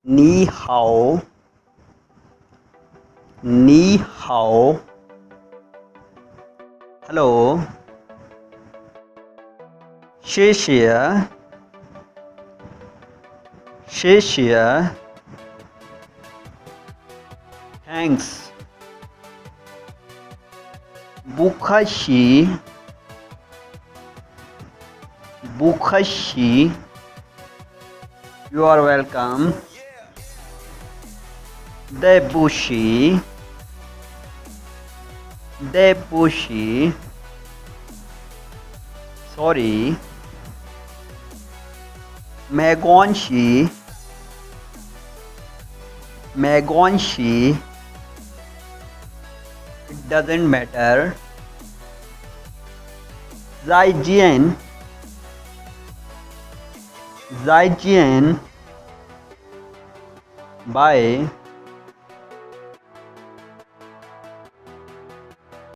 Ni hao. Ni hao. Hello. 谢谢。谢谢。Thanks. 不客气。不客气。You are welcome. 对不起。对不起。Sorry. 没关系。没关系。It doesn't matter. 再见。再见。Bye.